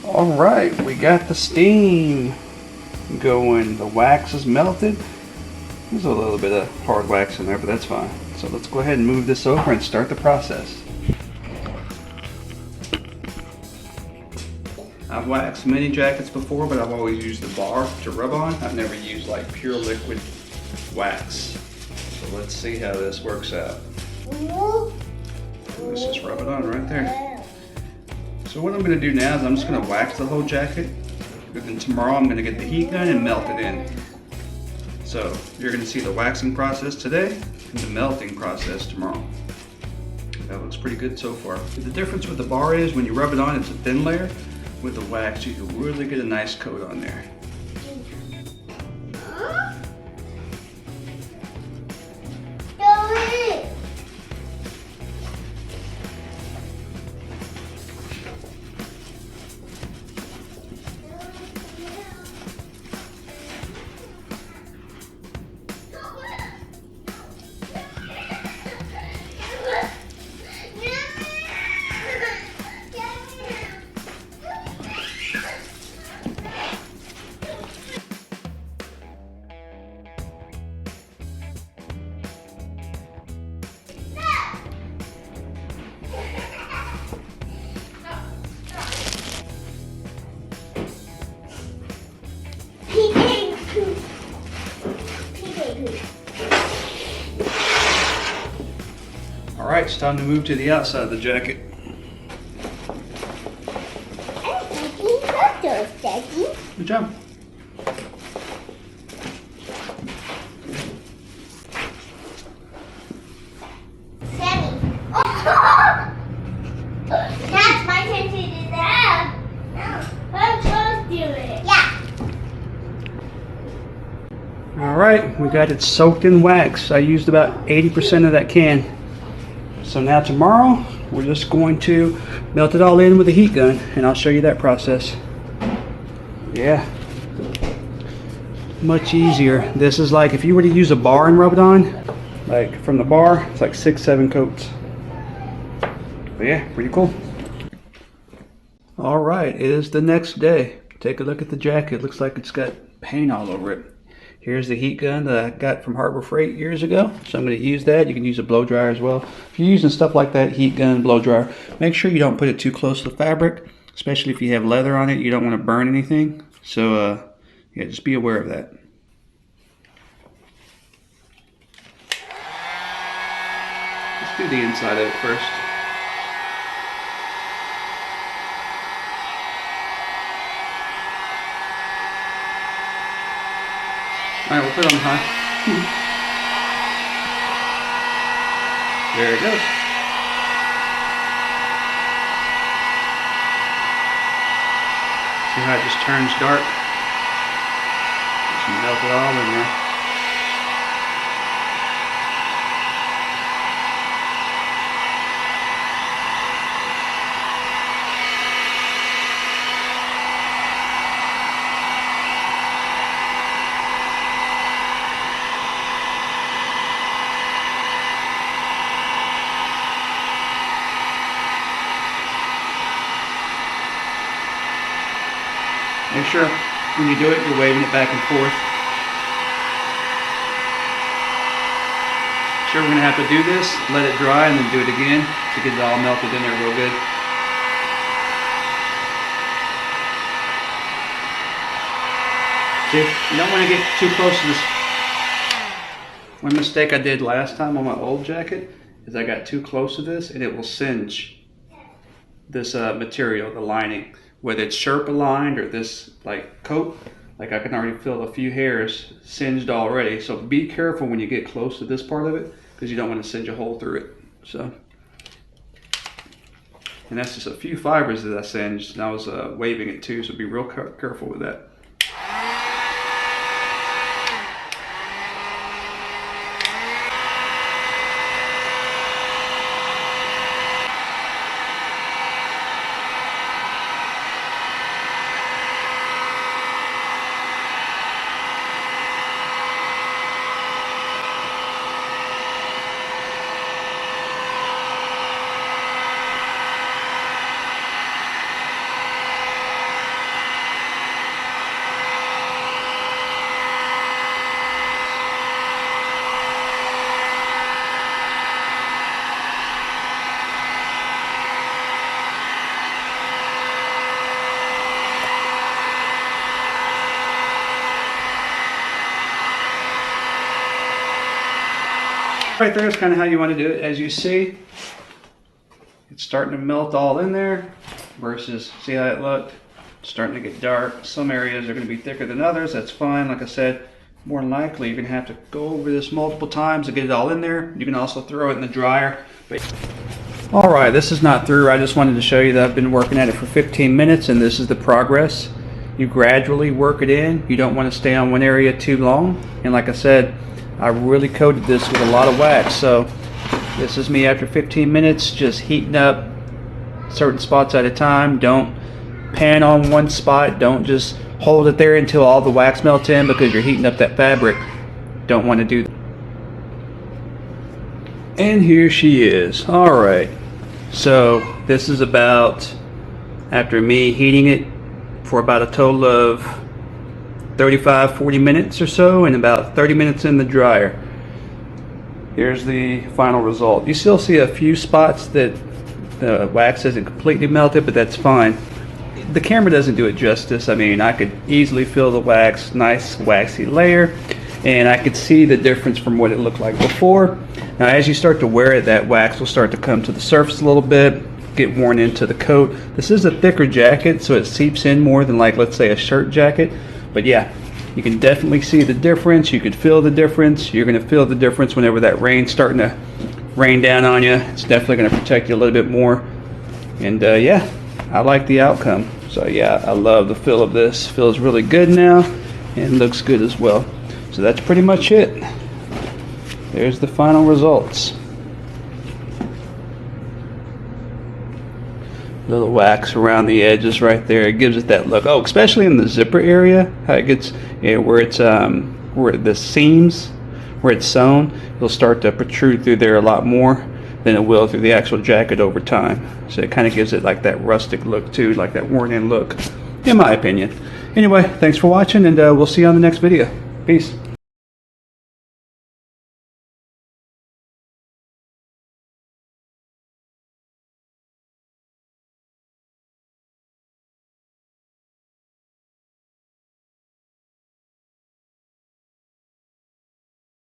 All right, we got the steam going. The wax is melted. There's a little bit of hard wax in there, but that's fine. So let's go ahead and move this over and start the process. I've waxed many jackets before, but I've always used the bar to rub on. I've never used like pure liquid wax. So let's see how this works out. Let's just rub it on right there. So what I'm going to do now is I'm just going to wax the whole jacket. And then tomorrow I'm going to get the heat gun and melt it in. So you're going to see the waxing process today and the melting process tomorrow. That looks pretty good so far. The difference with the bar is when you rub it on, it's a thin layer. With the wax, you can really get a nice coat on there. All right, it's time to move to the outside of the jacket. Good job. Sammy. That's my turn to do that. No, I'm supposed to do it. Yeah. All right, we got it soaked in wax. I used about 80% of that can. So now tomorrow, we're just going to melt it all in with a heat gun, and I'll show you that process. Yeah, much easier. This is like if you were to use a bar and rub it on, like from the bar, it's like 6-7 coats. But yeah, pretty cool. All right, it is the next day. Take a look at the jacket. Looks like it's got paint all over it. Here's the heat gun that I got from Harbor Freight years ago. So I'm going to use that. You can use a blow dryer as well. If you're using stuff like that, heat gun, blow dryer, make sure you don't put it too close to the fabric, especially if you have leather on it. You don't want to burn anything. So yeah, just be aware of that. Let's do the inside of it first. All right, we'll put it on high. There it goes. See how it just turns dark? Just melt it all in there. Make sure when you do it, you're waving it back and forth. Sure, we're going to have to do this, let it dry, and then do it again to get it all melted in there real good. See, you don't want to get too close to this. One mistake I did last time on my old jacket is I got too close to this and it will singe this material, the lining. Whether it's Sherpa lined or this like coat, like I can already feel a few hairs singed already. So be careful when you get close to this part of it because you don't want to singe a hole through it. So, and that's just a few fibers that I singed, and I was waving it too, so be real careful with that. Right there is kind of how you want to do it. As you see, it's starting to melt all in there versus, see how it looked? It's starting to get dark. Some areas are going to be thicker than others. That's fine. Like I said, more than likely you're going to have to go over this multiple times to get it all in there. You can also throw it in the dryer. Alright, this is not through. I just wanted to show you that I've been working at it for 15 minutes and this is the progress. You gradually work it in. You don't want to stay on one area too long. And like I said, I really coated this with a lot of wax. So this is me after 15 minutes, just heating up certain spots at a time. Don't pan on one spot. Don't just hold it there until all the wax melts in because you're heating up that fabric. Don't want to do that. And here she is. Alright, so this is about, after me heating it for about a total of 35-40 minutes or so, and about 30 minutes in the dryer. Here's the final result. You still see a few spots that the wax isn't completely melted, but that's fine. The camera doesn't do it justice. I mean, I could easily feel the wax, nice waxy layer, and I could see the difference from what it looked like before. Now as you start to wear it, that wax will start to come to the surface a little bit, get worn into the coat. This is a thicker jacket, so it seeps in more than, like, let's say a shirt jacket. But yeah, you can definitely see the difference. You could feel the difference. You're going to feel the difference whenever that rain's starting to rain down on you. It's definitely going to protect you a little bit more. And yeah, I like the outcome. So yeah, I love the feel of this. Feels really good now and looks good as well. So that's pretty much it. There's the final results. Little wax around the edges right there. It gives it that look. Oh, especially in the zipper area, how it gets, yeah, where it's where the seams, where it's sewn, it'll start to protrude through there a lot more than it will through the actual jacket over time. So it kind of gives it like that rustic look too, like that worn-in look, in my opinion. Anyway, thanks for watching, and we'll see you on the next video. Peace.